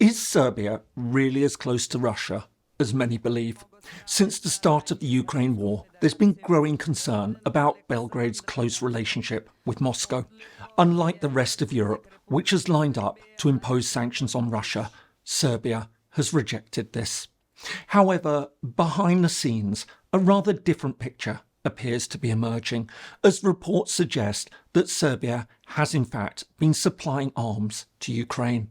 Is Serbia really as close to Russia as many believe? Since the start of the Ukraine war, there's been growing concern about Belgrade's close relationship with Moscow. Unlike the rest of Europe, which has lined up to impose sanctions on Russia, Serbia has rejected this. However, behind the scenes, a rather different picture appears to be emerging, as reports suggest that Serbia has in fact been supplying arms to Ukraine.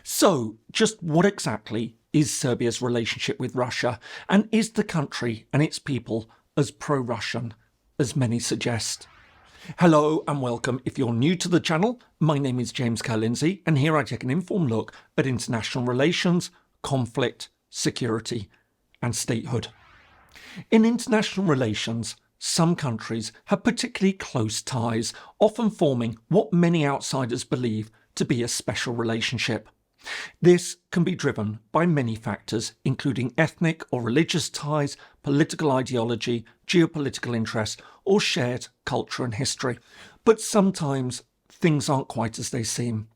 So, just what exactly is Serbia's relationship with Russia, and is the country and its people as pro-Russian as many suggest? Hello and welcome. If you're new to the channel, my name is James Kerr-Lindsay, and here I take an informed look at international relations, conflict, security and statehood. In international relations, some countries have particularly close ties, often forming what many outsiders believe to be a special relationship. This can be driven by many factors, including ethnic or religious ties, political ideology, geopolitical interest, or shared culture and history. But sometimes things aren't quite as they seem.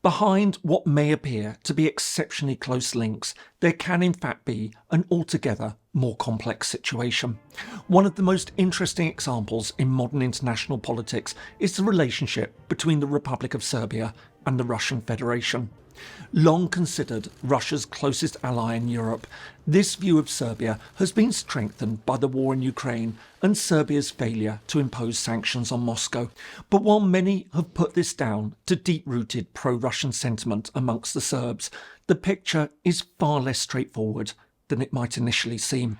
Behind what may appear to be exceptionally close links, there can in fact be an altogether more complex situation. One of the most interesting examples in modern international politics is the relationship between the Republic of Serbia and the Russian Federation. Long considered Russia's closest ally in Europe, this view of Serbia has been strengthened by the war in Ukraine and Serbia's failure to impose sanctions on Moscow. But while many have put this down to deep-rooted pro-Russian sentiment amongst the Serbs, the picture is far less straightforward than it might initially seem.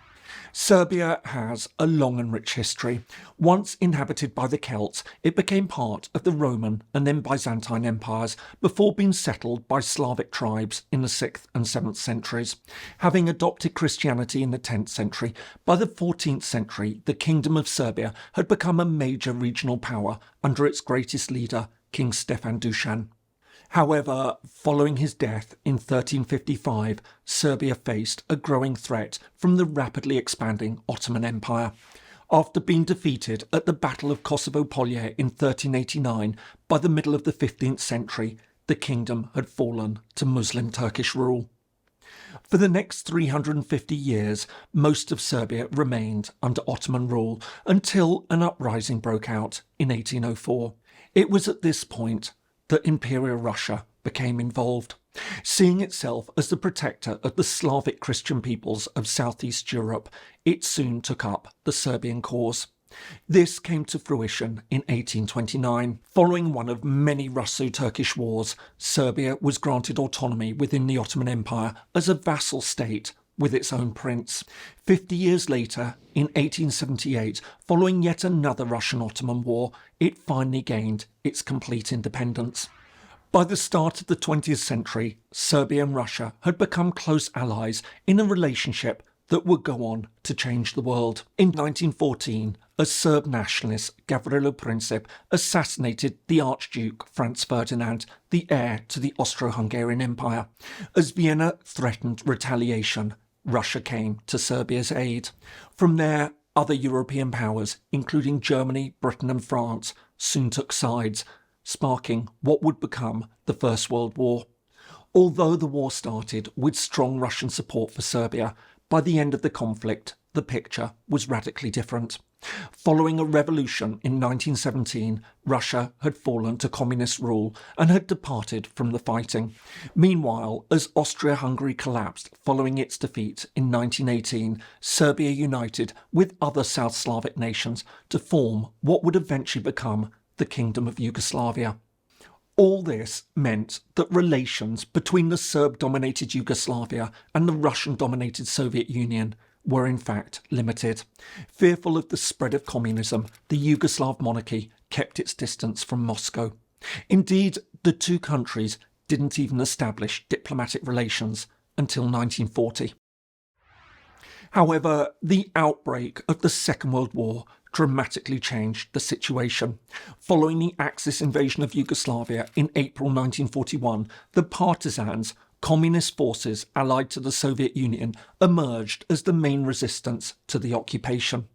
Serbia has a long and rich history. Once inhabited by the Celts, it became part of the Roman and then Byzantine empires before being settled by Slavic tribes in the 6th and 7th centuries. Having adopted Christianity in the 10th century, by the 14th century the Kingdom of Serbia had become a major regional power under its greatest leader, King Stefan Dusan. However, following his death in 1355, Serbia faced a growing threat from the rapidly expanding Ottoman Empire. After being defeated at the Battle of Kosovo Polje in 1389, by the middle of the 15th century, the kingdom had fallen to Muslim Turkish rule. For the next 350 years, most of Serbia remained under Ottoman rule until an uprising broke out in 1804. It was at this point that Imperial Russia became involved. Seeing itself as the protector of the Slavic Christian peoples of Southeast Europe, it soon took up the Serbian cause. This came to fruition in 1829. Following one of many Russo-Turkish wars, Serbia was granted autonomy within the Ottoman Empire as a vassal state with its own prince. 50 years later, in 1878, following yet another Russian-Ottoman war, it finally gained its complete independence. By the start of the 20th century, Serbia and Russia had become close allies in a relationship that would go on to change the world. In 1914, a Serb nationalist, Gavrilo Princip, assassinated the Archduke Franz Ferdinand, the heir to the Austro-Hungarian Empire. As Vienna threatened retaliation, Russia came to Serbia's aid. From there, other European powers, including Germany, Britain and France, soon took sides, sparking what would become the First World War. Although the war started with strong Russian support for Serbia, by the end of the conflict, the picture was radically different. Following a revolution in 1917, Russia had fallen to communist rule and had departed from the fighting. Meanwhile, as Austria-Hungary collapsed following its defeat in 1918, Serbia united with other South Slavic nations to form what would eventually become the Kingdom of Yugoslavia. All this meant that relations between the Serb-dominated Yugoslavia and the Russian-dominated Soviet Union were in fact limited. Fearful of the spread of communism, the Yugoslav monarchy kept its distance from Moscow. Indeed, the two countries didn't even establish diplomatic relations until 1940. However, the outbreak of the Second World War dramatically changed the situation. Following the Axis invasion of Yugoslavia in April 1941, the partisans, communist forces allied to the Soviet Union, emerged as the main resistance to the occupation.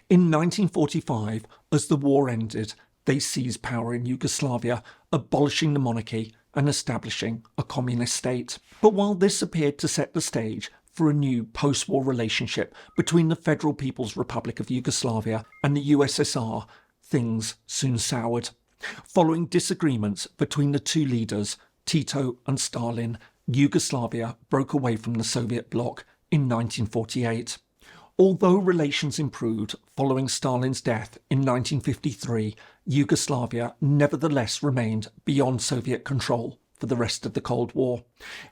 In 1945, as the war ended, they seized power in Yugoslavia, abolishing the monarchy and establishing a communist state. But while this appeared to set the stage for a new post-war relationship between the Federal People's Republic of Yugoslavia and the USSR, things soon soured. Following disagreements between the two leaders, Tito and Stalin, Yugoslavia broke away from the Soviet bloc in 1948. Although relations improved following Stalin's death in 1953, Yugoslavia nevertheless remained beyond Soviet control for the rest of the Cold War,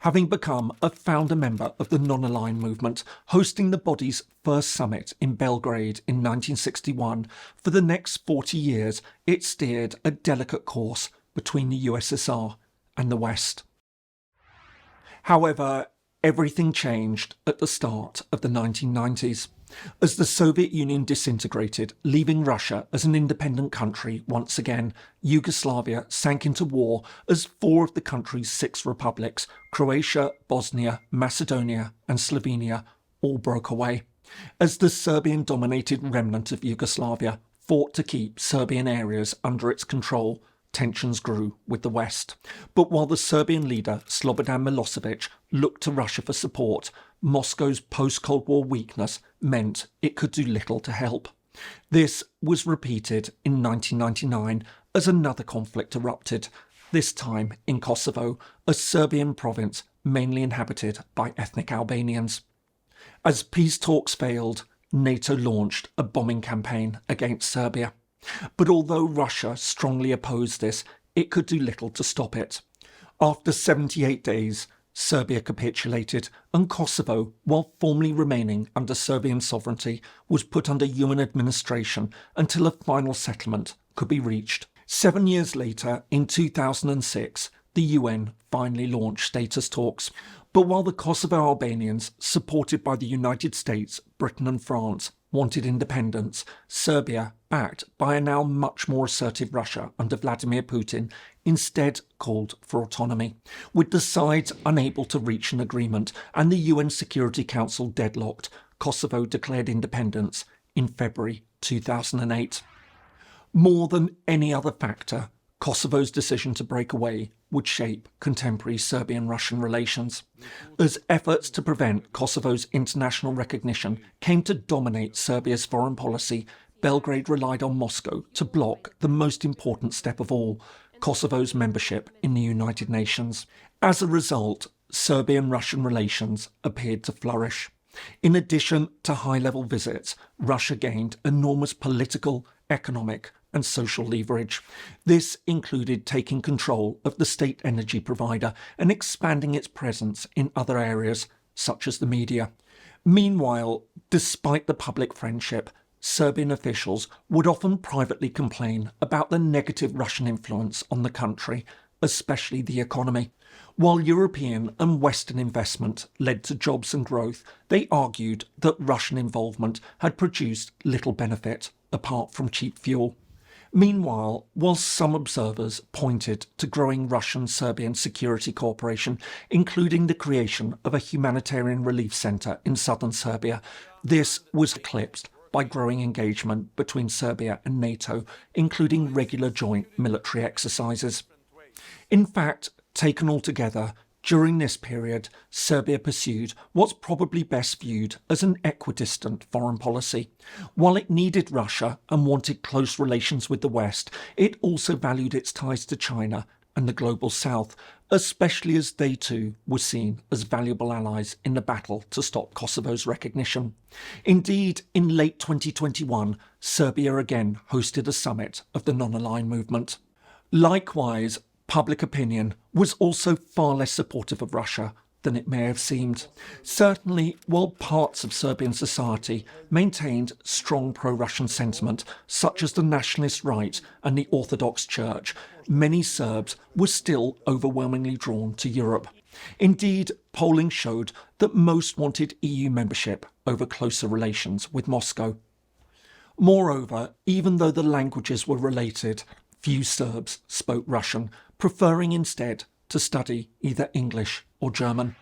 having become a founder member of the non-aligned movement, hosting the body's first summit in Belgrade in 1961. For the next 40 years, it steered a delicate course between the USSR and the West. However, everything changed at the start of the 1990s. As the Soviet Union disintegrated, leaving Russia as an independent country once again, Yugoslavia sank into war as 4 of the country's 6 republics, Croatia, Bosnia, Macedonia and Slovenia, all broke away. As the Serbian-dominated remnant of Yugoslavia fought to keep Serbian areas under its control, tensions grew with the West. But while the Serbian leader Slobodan Milosevic looked to Russia for support, Moscow's post-Cold War weakness meant it could do little to help. This was repeated in 1999 as another conflict erupted, this time in Kosovo, a Serbian province mainly inhabited by ethnic Albanians. As peace talks failed, NATO launched a bombing campaign against Serbia. But although Russia strongly opposed this, it could do little to stop it. After 78 days, Serbia capitulated, and Kosovo, while formally remaining under Serbian sovereignty, was put under UN administration until a final settlement could be reached. 7 years later, in 2006, the UN finally launched status talks. But while the Kosovo Albanians, supported by the United States, Britain and France, wanted independence, Serbia, backed by a now much more assertive Russia under Vladimir Putin, instead called for autonomy. With the sides unable to reach an agreement and the UN Security Council deadlocked, Kosovo declared independence in February 2008. More than any other factor, Kosovo's decision to break away would shape contemporary Serbian-Russian relations. As efforts to prevent Kosovo's international recognition came to dominate Serbia's foreign policy, Belgrade relied on Moscow to block the most important step of all, Kosovo's membership in the United Nations. As a result, Serbian-Russian relations appeared to flourish. In addition to high-level visits, Russia gained enormous political, economic and social leverage. This included taking control of the state energy provider and expanding its presence in other areas, such as the media. Meanwhile, despite the public friendship, Serbian officials would often privately complain about the negative Russian influence on the country, especially the economy. While European and Western investment led to jobs and growth, they argued that Russian involvement had produced little benefit, apart from cheap fuel. Meanwhile, while some observers pointed to growing Russian-Serbian security cooperation, including the creation of a humanitarian relief centre in southern Serbia, this was eclipsed by growing engagement between Serbia and NATO, including regular joint military exercises. In fact, taken all together, during this period, Serbia pursued what's probably best viewed as an equidistant foreign policy. While it needed Russia and wanted close relations with the West, it also valued its ties to China and the global South, especially as they too were seen as valuable allies in the battle to stop Kosovo's recognition. Indeed, in late 2021, Serbia again hosted a summit of the non-aligned movement. Likewise, public opinion was also far less supportive of Russia than it may have seemed. Certainly, while parts of Serbian society maintained strong pro-Russian sentiment, such as the nationalist right and the Orthodox Church, many Serbs were still overwhelmingly drawn to Europe. Indeed, polling showed that most wanted EU membership over closer relations with Moscow. Moreover, even though the languages were related, few Serbs spoke Russian, preferring instead to study either English or German.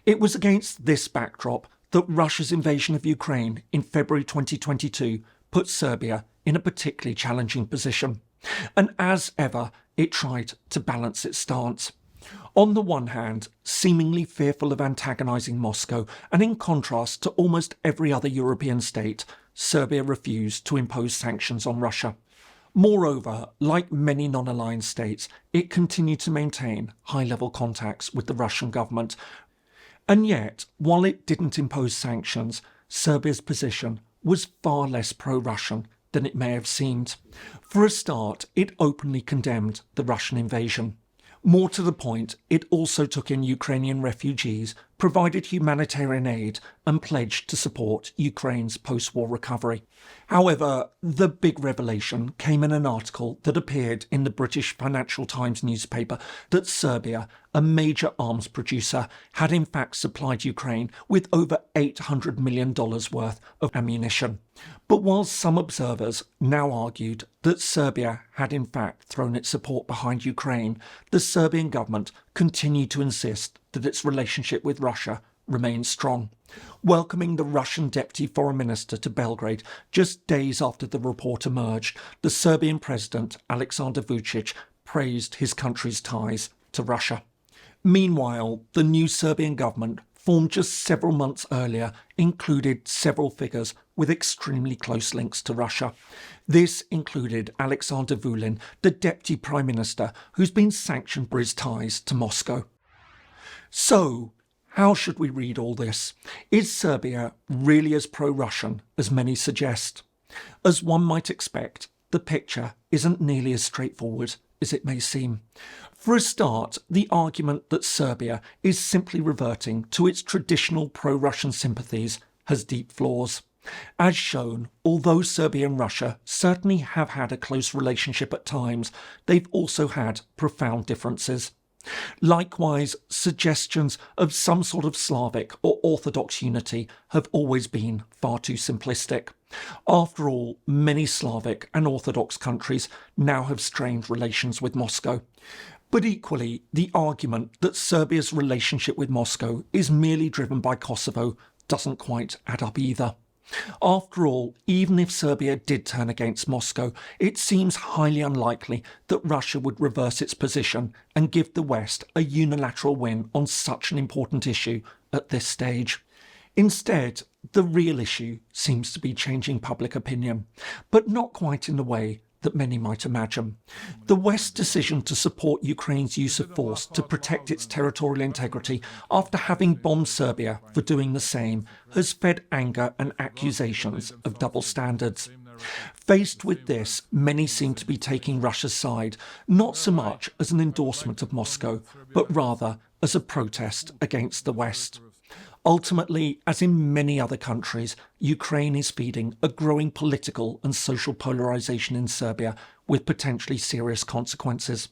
It was against this backdrop that Russia's invasion of Ukraine in February 2022 put Serbia in a particularly challenging position. And as ever, it tried to balance its stance. On the one hand, seemingly fearful of antagonising Moscow, and in contrast to almost every other European state, Serbia refused to impose sanctions on Russia. Moreover, like many non-aligned states, it continued to maintain high-level contacts with the Russian government. And yet, while it didn't impose sanctions, Serbia's position was far less pro-Russian than it may have seemed. For a start, it openly condemned the Russian invasion. More to the point, it also took in Ukrainian refugees, provided humanitarian aid, and pledged to support Ukraine's post-war recovery. However, the big revelation came in an article that appeared in the British Financial Times newspaper that Serbia, a major arms producer, had in fact supplied Ukraine with over $800 million worth of ammunition. But while some observers now argued that Serbia had in fact thrown its support behind Ukraine, the Serbian government continued to insist that its relationship with Russia remains strong. Welcoming the Russian Deputy Foreign Minister to Belgrade just days after the report emerged, the Serbian President Aleksandar Vučić praised his country's ties to Russia. Meanwhile, the new Serbian government, formed just several months earlier, included several figures with extremely close links to Russia. This included Aleksandar Vulin, the Deputy Prime Minister, who's been sanctioned for his ties to Moscow. So, how should we read all this? Is Serbia really as pro-Russian as many suggest? As one might expect, the picture isn't nearly as straightforward as it may seem. For a start, the argument that Serbia is simply reverting to its traditional pro-Russian sympathies has deep flaws. As shown, although Serbia and Russia certainly have had a close relationship at times, they've also had profound differences. Likewise, suggestions of some sort of Slavic or Orthodox unity have always been far too simplistic. After all, many Slavic and Orthodox countries now have strained relations with Moscow. But equally, the argument that Serbia's relationship with Moscow is merely driven by Kosovo doesn't quite add up either. After all, even if Serbia did turn against Moscow, it seems highly unlikely that Russia would reverse its position and give the West a unilateral win on such an important issue at this stage. Instead, the real issue seems to be changing public opinion, but not quite in the way that many might imagine. The West's decision to support Ukraine's use of force to protect its territorial integrity after having bombed Serbia for doing the same has fed anger and accusations of double standards. Faced with this, many seem to be taking Russia's side, not so much as an endorsement of Moscow, but rather as a protest against the West. Ultimately, as in many other countries, Ukraine is feeding a growing political and social polarisation in Serbia with potentially serious consequences.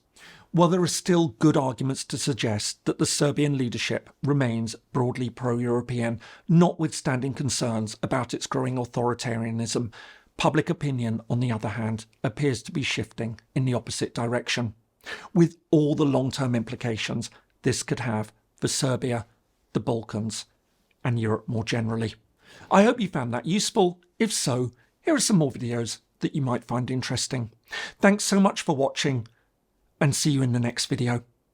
While there are still good arguments to suggest that the Serbian leadership remains broadly pro-European, notwithstanding concerns about its growing authoritarianism, public opinion, on the other hand, appears to be shifting in the opposite direction, with all the long-term implications this could have for Serbia, the Balkans, and Europe more generally. I hope you found that useful. If so, here are some more videos that you might find interesting. Thanks so much for watching, and see you in the next video.